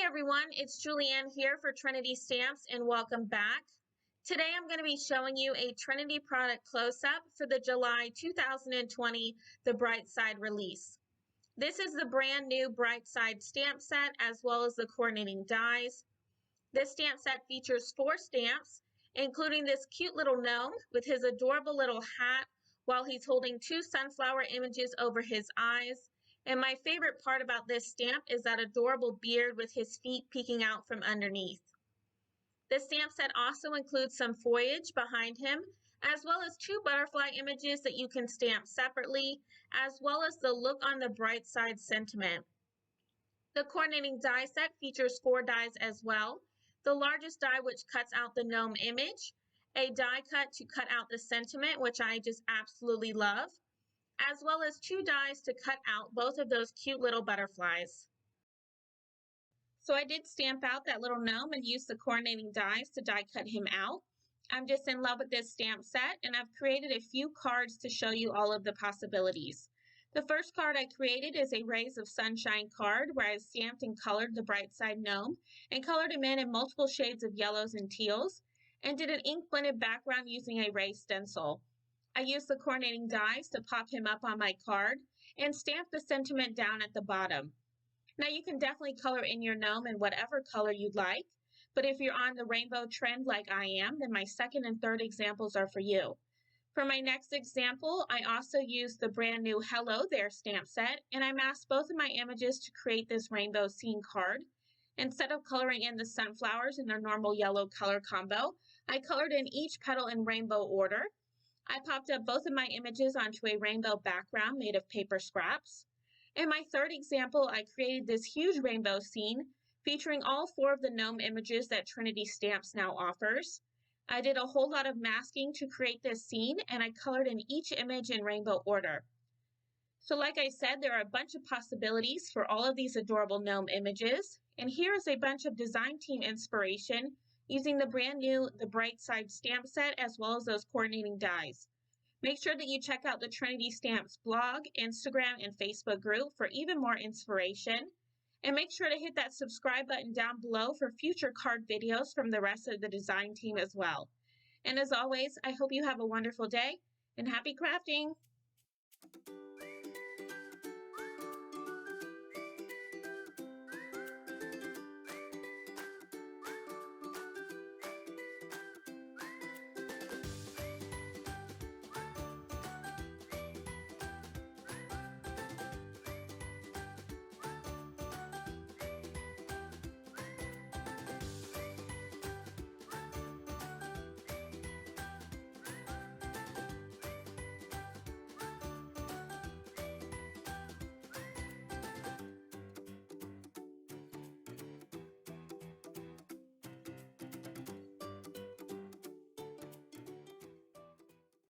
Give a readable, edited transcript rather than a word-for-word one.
Hi everyone, it's Julianne here for Trinity Stamps and welcome back. Today I'm going to be showing you a Trinity product close-up for the July 2020 The Bright Side release. This is the brand new Bright Side stamp set as well as the coordinating dies. This stamp set features 4 stamps, including this cute little gnome with his adorable little hat while he's holding 2 sunflower images over his eyes. And my favorite part about this stamp is that adorable beard with his feet peeking out from underneath. This stamp set also includes some foliage behind him, as well as 2 butterfly images that you can stamp separately, as well as the look on the bright side sentiment. The coordinating die set features 4 dies as well. The largest die, which cuts out the gnome image, a die cut to cut out the sentiment, which I just absolutely love, as well as 2 dies to cut out both of those cute little butterflies. So I did stamp out that little gnome and use the coordinating dies to die cut him out. I'm just in love with this stamp set, and I've created a few cards to show you all of the possibilities. The first card I created is a Rays of Sunshine card where I stamped and colored the bright side gnome and colored him in multiple shades of yellows and teals, and did an ink blended background using a ray stencil. I used the coordinating dies to pop him up on my card and stamp the sentiment down at the bottom. Now you can definitely color in your gnome in whatever color you'd like, but if you're on the rainbow trend like I am, then my second and third examples are for you. For my next example, I also used the brand new Hello There stamp set, and I masked both of my images to create this rainbow scene card. Instead of coloring in the sunflowers in their normal yellow color combo, I colored in each petal in rainbow order. I popped up both of my images onto a rainbow background made of paper scraps. In my third example, I created this huge rainbow scene featuring all 4 of the gnome images that Trinity Stamps now offers. I did a whole lot of masking to create this scene, and I colored in each image in rainbow order. So like I said, there are a bunch of possibilities for all of these adorable gnome images, and here is a bunch of design team inspiration using the brand new The Bright Side stamp set as well as those coordinating dies. Make sure that you check out the Trinity Stamps blog, Instagram, and Facebook group for even more inspiration. And make sure to hit that subscribe button down below for future card videos from the rest of the design team as well. And as always, I hope you have a wonderful day and happy crafting!